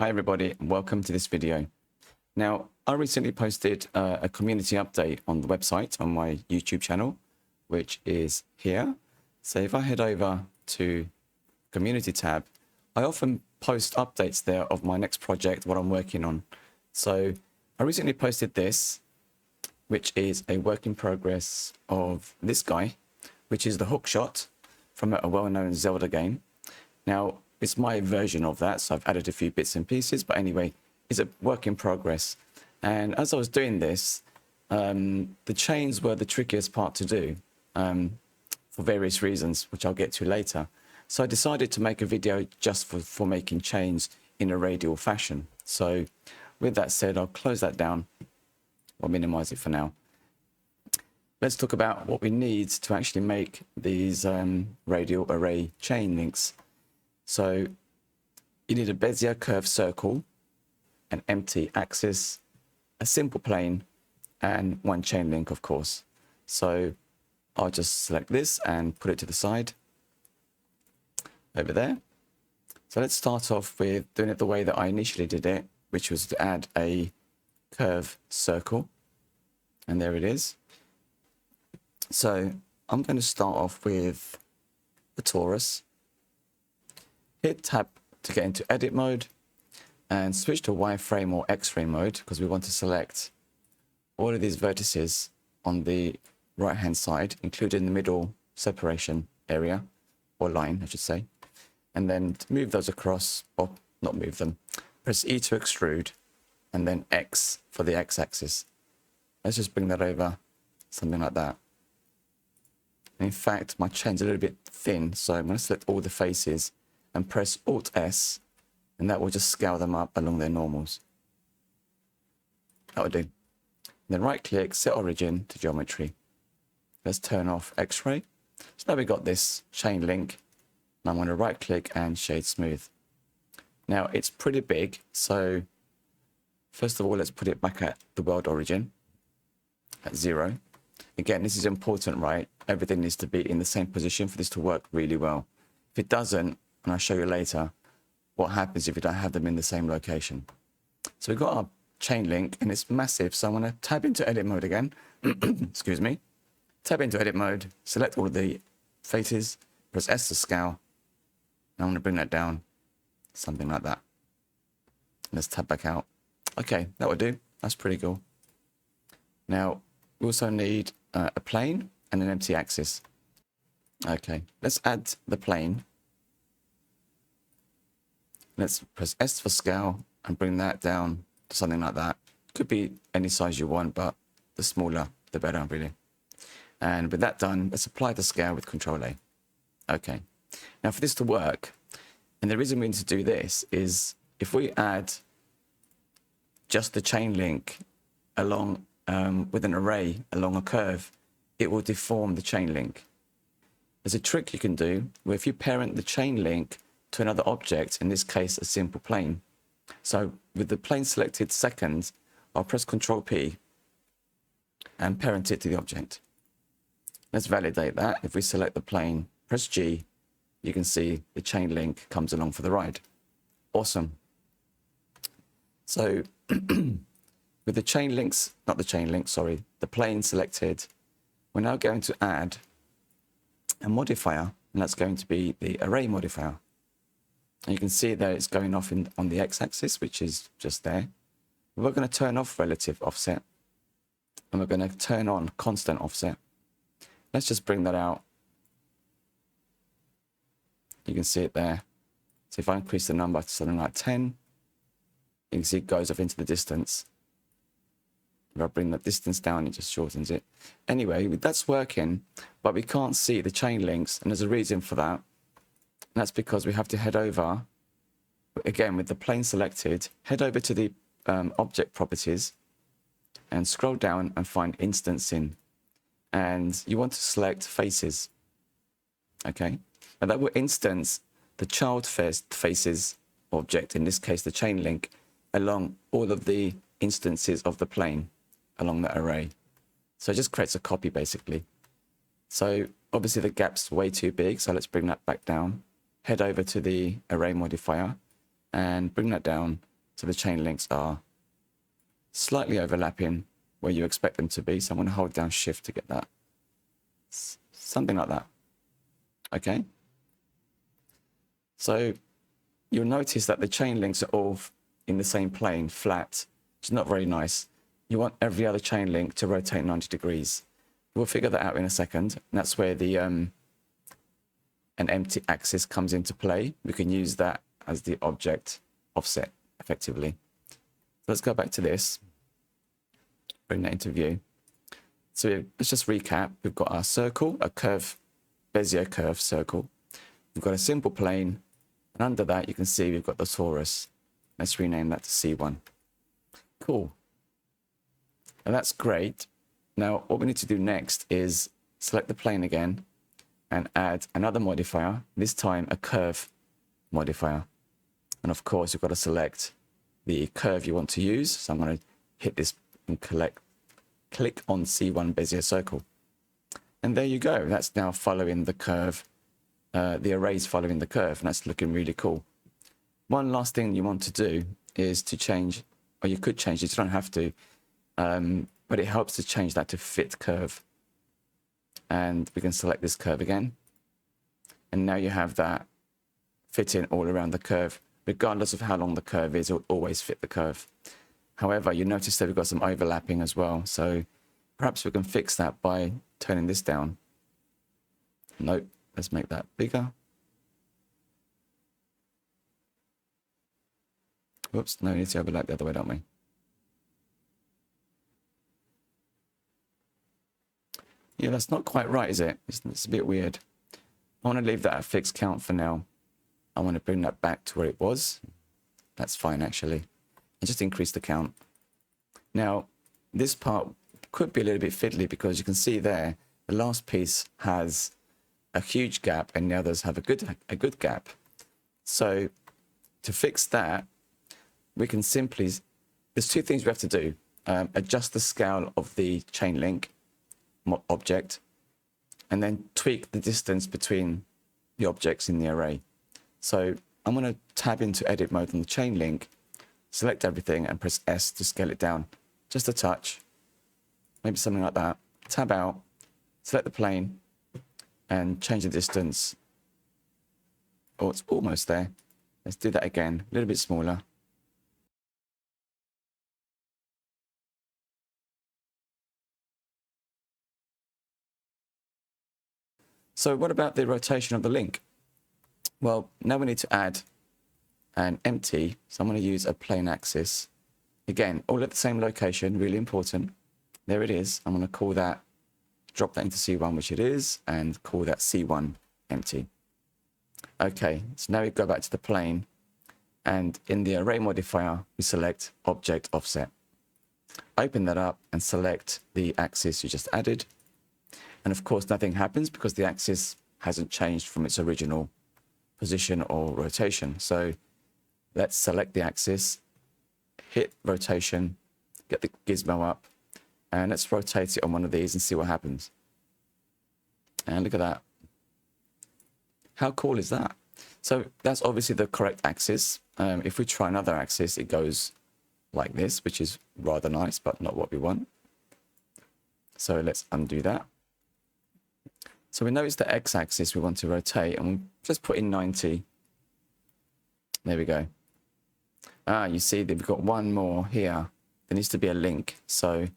Hi everybody, and welcome to this video. Now, I recently posted a community update on the website on my YouTube channel, which is here. So if I head over to community tab, I often post updates there of my next project, what I'm working on. So I recently posted this, which is a work in progress of this guy, which is the Hookshot from a well-known Zelda game. Now, it's my version of that, so I've added a few bits and pieces, but anyway, it's a work in progress. And as I was doing this, the chains were the trickiest part to do for various reasons, which I'll get to later. So I decided to make a video just for making chains in a radial fashion. So with that said, I'll close that down or minimize it for now. Let's talk about what we need to actually make these radial array chain links. So you need a Bezier curved circle, an empty axis, a simple plane, and one chain link, of course. So I'll just select this and put it to the side over there. So let's start off with doing it the way that I initially did it, which was to add a curved circle. And there it is. So I'm going to start off with the torus. Hit tab to get into edit mode and switch to wireframe or X-frame mode because we want to select all of these vertices on the right hand side, including the middle separation area or line, I should say. And then to move those across, or not move them, press E to extrude and then X for the X-axis. Let's just bring that over, something like that. And in fact, my chain's a little bit thin, so I'm going to select all the faces and press Alt-S, and that will just scale them up along their normals. That will do. And then right-click, set origin to geometry. Let's turn off X-ray. So now we've got this chain link, and I'm going to right-click and shade smooth. Now, it's pretty big, so first of all, let's put it back at the world origin, at 0. Again, this is important, right? Everything needs to be in the same position for this to work really well. If it doesn't, and I'll show you later what happens if you don't have them in the same location. So we've got our chain link and it's massive. So I'm going to tab into edit mode again. Excuse me. Tab into edit mode, select all of the faces, press S to scale. And I'm going to bring that down, something like that. Let's tab back out. Okay, that will do. That's pretty cool. Now, we also need a plane and an empty axis. Okay, let's add the plane. Let's press S for scale and bring that down to something like that. Could be any size you want, but the smaller, the better, really. And with that done, let's apply the scale with Control A. Okay. Now for this to work, and the reason we need to do this is if we add just the chain link along with an array along a curve, it will deform the chain link. There's a trick you can do where if you parent the chain link to another object, in this case, a simple plane. So with the plane selected second, I'll press Control P and parent it to the object. Let's validate that. If we select the plane, press G, you can see the chain link comes along for the ride. Awesome. So with the chain links, not the chain link, sorry, the plane selected, we're now going to add a modifier, and that's going to be the array modifier. And you can see that it's going off on the x-axis, which is just there. We're going to turn off relative offset, and we're going to turn on constant offset. Let's just bring that out. You can see it there. So if I increase the number to something like 10, you can see it goes off into the distance. If I bring the distance down, it just shortens it. Anyway, that's working, but we can't see the chain links, and there's a reason for that. And that's because we have to head over, again, with the plane selected, head over to the object properties and scroll down and find instancing. And you want to select faces. Okay. And that will instance the child faces object, in this case, the chain link, along all of the instances of the plane along that array. So it just creates a copy, basically. So obviously the gap's way too big, so let's bring that back down. Head over to the array modifier and bring that down So the chain links are slightly overlapping where you expect them to be. So I'm going to hold down Shift to get that. Something like that. Okay. So you'll notice that the chain links are all in the same plane, flat, which is not very nice. You want every other chain link to rotate 90 degrees. We'll figure that out in a second. And that's where the an empty axis comes into play. We can use that as the object offset effectively. So let's go back to this. Bring that into view. So let's just recap. We've got our circle, a curve, Bezier curve circle. We've got a simple plane. And under that, you can see we've got the torus. Let's rename that to C1. Cool. And that's great. Now, what we need to do next is select the plane again and add another modifier, this time a curve modifier. And of course, you've got to select the curve you want to use. So I'm going to hit this and click on C1 Bezier circle. And there you go. That's now following the curve. The array's following the curve, and that's looking really cool. One last thing you want to do is to change, or you could change it, you don't have to, but it helps to change that to fit curve. And we can select this curve again. And now you have that fitting all around the curve. Regardless of how long the curve is, it'll always fit the curve. However, you notice that we've got some overlapping as well. So perhaps we can fix that by turning this down. Nope, let's make that bigger. Whoops, no, we need to overlap the other way, don't we? Yeah, that's not quite right, is it? It's a bit weird. I want to leave that at fixed count for now. I want to bring that back to where it was. That's fine, actually. And just increase the count. Now, this part could be a little bit fiddly because you can see there, the last piece has a huge gap and the others have a good gap. So to fix that, we can simply, there's two things we have to do. Adjust the scale of the chain link object, and then tweak the distance between the objects in the array. So I'm going to tab into edit mode on the chain link, select everything and press S to scale it down. Just a touch, maybe something like that. Tab out, select the plane and change the distance. Oh, it's almost there. Let's do that again, a little bit smaller. So what about the rotation of the link? Well, now we need to add an empty. So I'm going to use a plane axis. Again, all at the same location, really important. There it is. I'm going to call that, drop that into C1, which it is, and call that C1 empty. Okay, so now we go back to the plane. And in the array modifier, we select object offset. Open that up and select the axis you just added. And of course, nothing happens because the axis hasn't changed from its original position or rotation. So let's select the axis, hit rotation, get the gizmo up, and let's rotate it on one of these and see what happens. And look at that. How cool is that? So that's obviously the correct axis. If we try another axis, it goes like this, which is rather nice, but not what we want. So let's undo that. So we know it's the x-axis we want to rotate, and we'll just put in 90. There we go. You see that we've got one more here. There needs to be a link. So we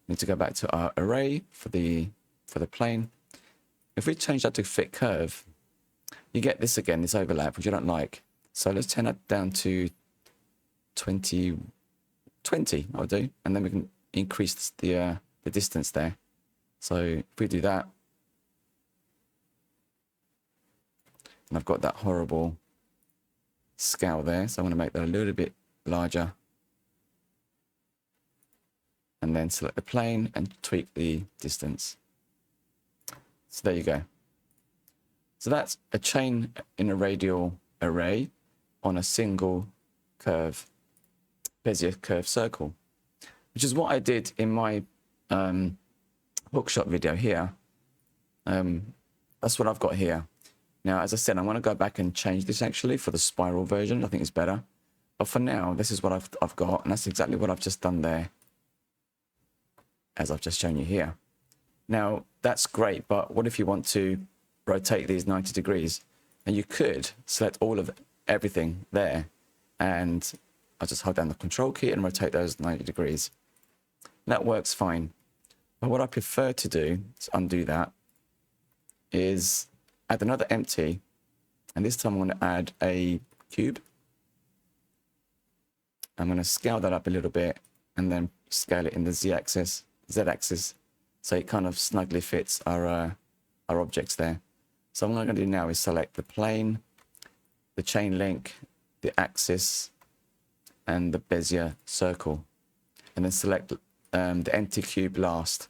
need to go back to our array for the plane. If we change that to fit curve, you get this again, this overlap, which I don't like. So let's turn that down to 20, I'll do. And then we can increase the distance there. So if we do that, and I've got that horrible scale there, so I'm going to make that a little bit larger. And then select the plane and tweak the distance. So there you go. So that's a chain in a radial array on a single curve, Bezier curve circle, which is what I did in my hookshot video here. That's what I've got here. Now, as I said, I'm going to go back and change this actually for the spiral version. I think it's better. But for now, this is what I've got, and that's exactly what I've just done there, as I've just shown you here. Now, that's great, but what if you want to rotate these 90 degrees? And you could select all of everything there, and I'll just hold down the control key and rotate those 90 degrees. That works fine. But what I prefer to do, to undo that, is add another empty, and this time I'm going to add a cube. I'm going to scale that up a little bit and then scale it in the z-axis, so it kind of snugly fits our objects there. So what I'm going to do now is select the plane, the chain link, the axis, and the Bezier circle, and then select the empty cube last.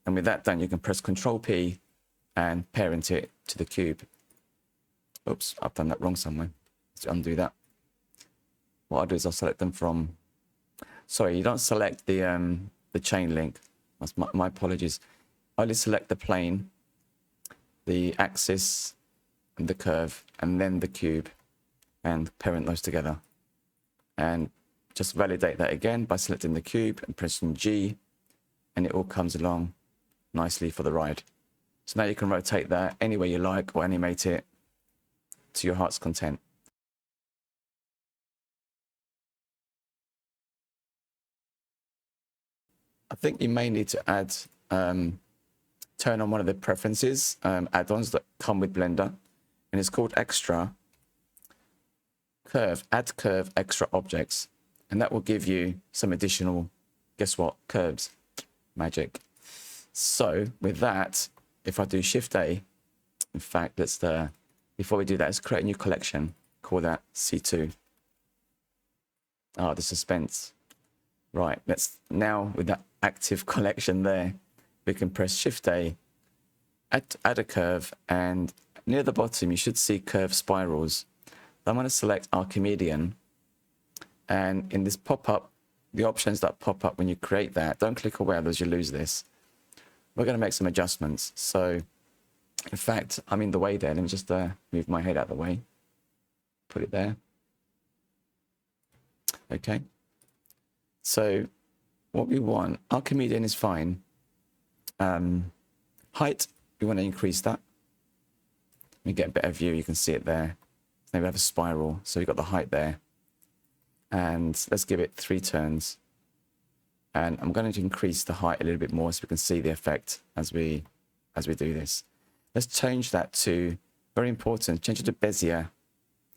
And with that done, you can press Control P and parent it to the cube. Oops, I've done that wrong somewhere. Let's undo that. What I'll do is I'll select them from... Sorry, you don't select the chain link. That's my apologies. I only select the plane, the axis, and the curve, and then the cube, and parent those together. And just validate that again by selecting the cube and pressing G, and it all comes along nicely for the ride. So now you can rotate that any way you like or animate it to your heart's content. I think you may need to add, turn on one of the preferences, add-ons that come with Blender, and it's called Extra Curve, Add Curve Extra Objects, and that will give you some additional, guess what, curves. Magic. So with that, if I do Shift A, in fact, let's before we do that, let's create a new collection. Call that C2. The suspense. Right, let's now, with that active collection there, we can press Shift A, add a curve, and near the bottom you should see curve spirals. I'm going to select Archimedean, and in this pop-up, the options that pop up when you create that, don't click away, otherwise you lose this. We're going to make some adjustments. So, in fact, I'm in the way there. Let me just move my head out of the way. Put it there. Okay. So, what we want, Archimedean is fine. Height, we want to increase that. Let me get a better view. You can see it there. Now we have a spiral, so we've got the height there. And let's give it 3 turns. And I'm going to increase the height a little bit more so we can see the effect as we do this. Let's change that to, very important, change it to Bezier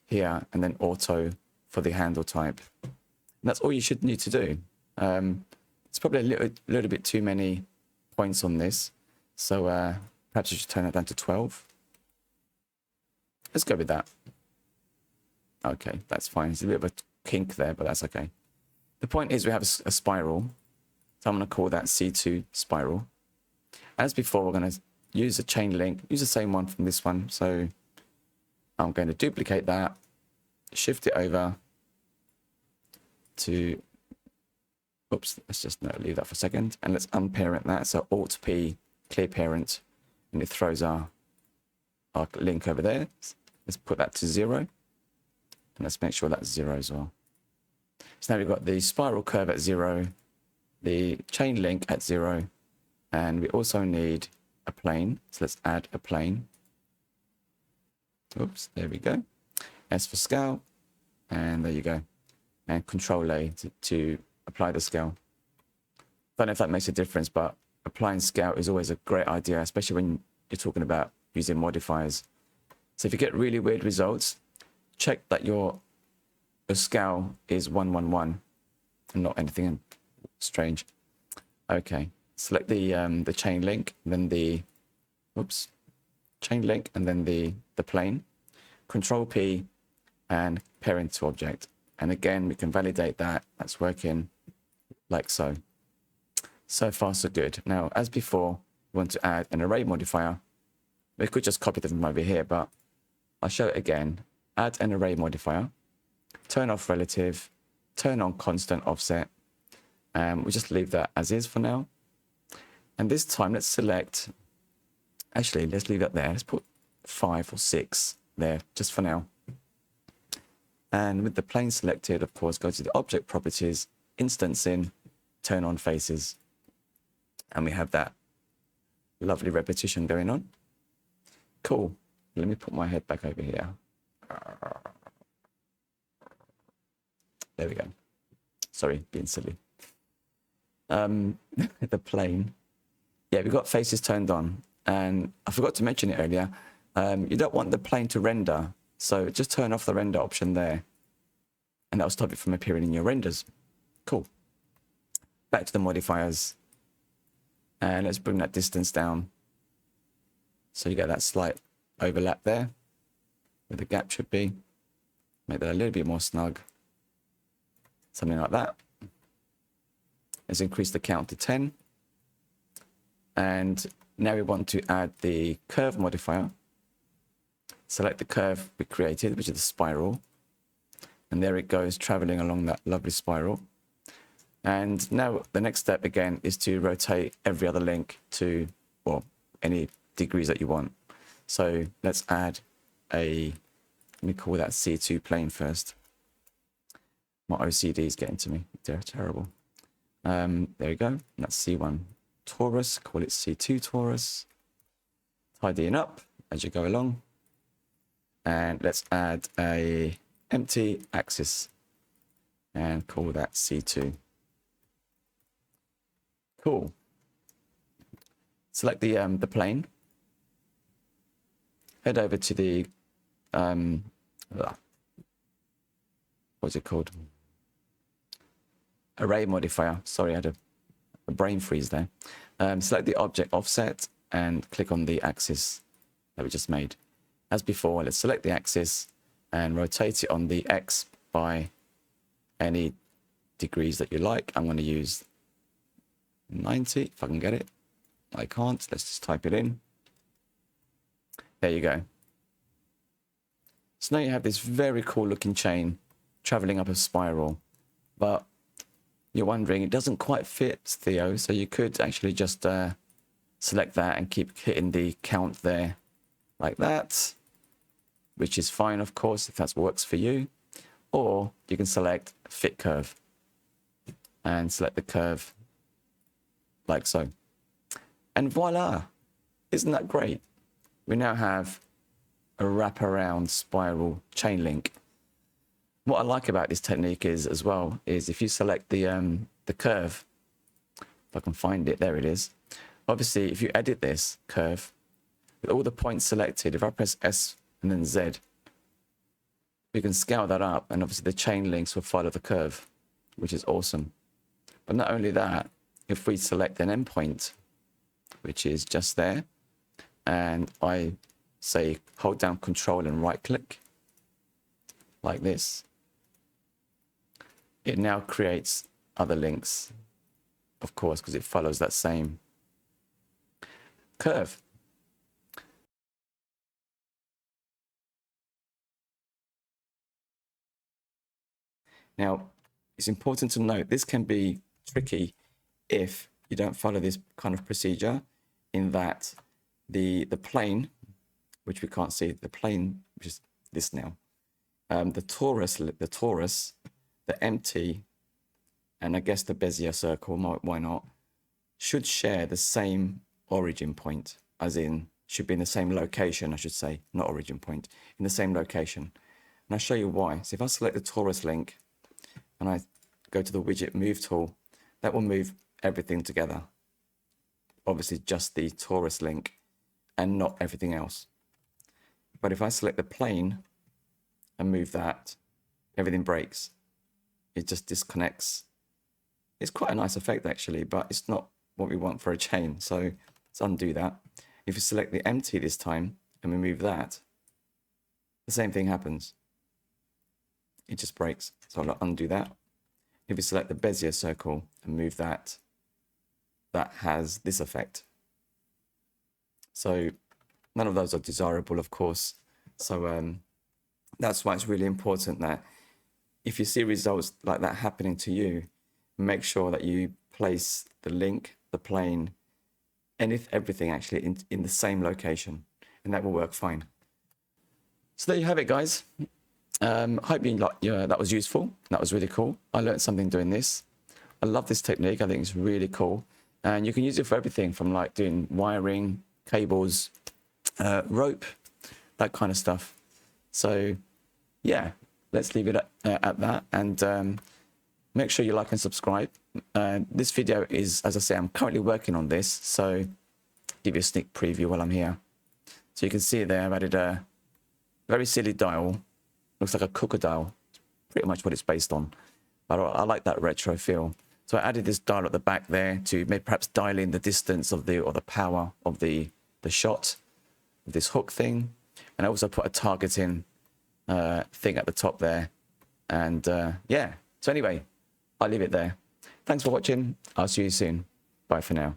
here, and then Auto for the handle type. And that's all you should need to do. It's probably a little bit too many points on this, so perhaps you should turn it down to 12. Let's go with that. Okay, that's fine. It's a bit of a kink there, but that's okay. The point is we have a spiral, so I'm going to call that C2 spiral. As before, we're going to use a chain link, use the same one from this one. So I'm going to duplicate that, shift it over to, oops, let's just leave that for a second, and let's unparent that. So Alt P, clear parent, and it throws our link over there. Let's put that to 0, and let's make sure that's 0 as well. So now we've got the spiral curve at 0, the chain link at 0, and we also need a plane. So let's add a plane. Oops, there we go. S for scale, and there you go. And Control A to apply the scale. Don't know if that makes a difference, but applying scale is always a great idea, especially when you're talking about using modifiers. So if you get really weird results, check that your scale is 111 and not anything strange. Okay, select the chain link, then the chain link, and then the plane. Control P and parent to object. And again, we can validate that that's working like so. So far, so good. Now, as before, we want to add an array modifier. We could just copy them from over here, but I'll show it again. Add an array modifier. Turn off relative. Turn on constant offset. We'll just leave that as is for now. And this time, let's select... Actually, let's leave that there. Let's put 5 or 6 there, just for now. And with the plane selected, of course, go to the object properties, instance in, turn on faces. And we have that lovely repetition going on. Cool. Let me put my head back over here. There we go. Sorry, being silly. The plane. Yeah, we've got faces turned on. And I forgot to mention it earlier. You don't want the plane to render. So just turn off the render option there. And that'll stop it from appearing in your renders. Cool. Back to the modifiers. And let's bring that distance down. So you get that slight overlap there, where the gap should be. Make that a little bit more snug. Something like that. Let's increase the count to 10. And now we want to add the curve modifier. Select the curve we created, which is the spiral. And there it goes, traveling along that lovely spiral. And now the next step again is to rotate every other link to, well, any degrees that you want. So let's add let me call that C2 plane first. My OCD is getting to me. They're terrible. There we go. That's C1 torus. Call it C2 torus. Tidying up as you go along. And let's add a empty axis and call that C2. Cool. Select the plane. Head over to the what's it called? Array modifier. Sorry, I had a brain freeze there. Select the object offset and click on the axis that we just made. As before, let's select the axis and rotate it on the X by any degrees that you like. I'm going to use 90 if I can get it. I can't. Let's just type it in. There you go. So now you have this very cool looking chain traveling up a spiral, but you're wondering it doesn't quite fit, Theo, so you could actually just select that and keep hitting the count there like that, which is fine, of course, if that works for you. Or you can select fit curve and select the curve like so. And voila, isn't that great? We now have a wraparound spiral chain link. What I like about this technique is, as well, is if you select the curve, if I can find it, there it is. Obviously, if you edit this curve, with all the points selected, if I press S and then Z, we can scale that up, and obviously the chain links will follow the curve, which is awesome. But not only that, if we select an endpoint, which is just there, and I say hold down Control and right click, like this, it now creates other links, of course, because it follows that same curve. Now, it's important to note this can be tricky if you don't follow this kind of procedure, in that the plane, which we can't see, the plane, which is this now, the torus, the empty, and I guess the Bezier circle, why not, should share the same origin point, as in, should be in the same location, I should say, not origin point, in the same location. And I'll show you why. So if I select the torus link, and I go to the widget move tool, that will move everything together. Obviously just the torus link and not everything else. But if I select the plane and move that, everything breaks. It just disconnects. It's quite a nice effect actually, but it's not what we want for a chain. So let's undo that. If you select the empty this time and we move that, the same thing happens. It just breaks. So I'll undo that. If you select the Bezier circle and move that, that has this effect. So none of those are desirable, of course. So that's why it's really important that if you see results like that happening to you, make sure that you place the link, the plane, and everything actually in the same location, and that will work fine. So there you have it, guys. Hope you like, yeah, that was useful. That was really cool. I learned something doing this. I love this technique. I think it's really cool. And you can use it for everything from like doing wiring, cables, rope, that kind of stuff. So yeah, let's leave it at that. And make sure you like and subscribe. This video is, as I say, I'm currently working on this. So give you a sneak preview while I'm here. So you can see there, I've added a very silly dial. Looks like a crocodile. Pretty much what it's based on. But I like that retro feel. So I added this dial at the back there to maybe perhaps dial in the distance of the, or the power of the shot of this hook thing. And I also put a targeting thing at the top there. And yeah, so anyway, I'll leave it there. Thanks for watching. I'll see you soon. Bye for now.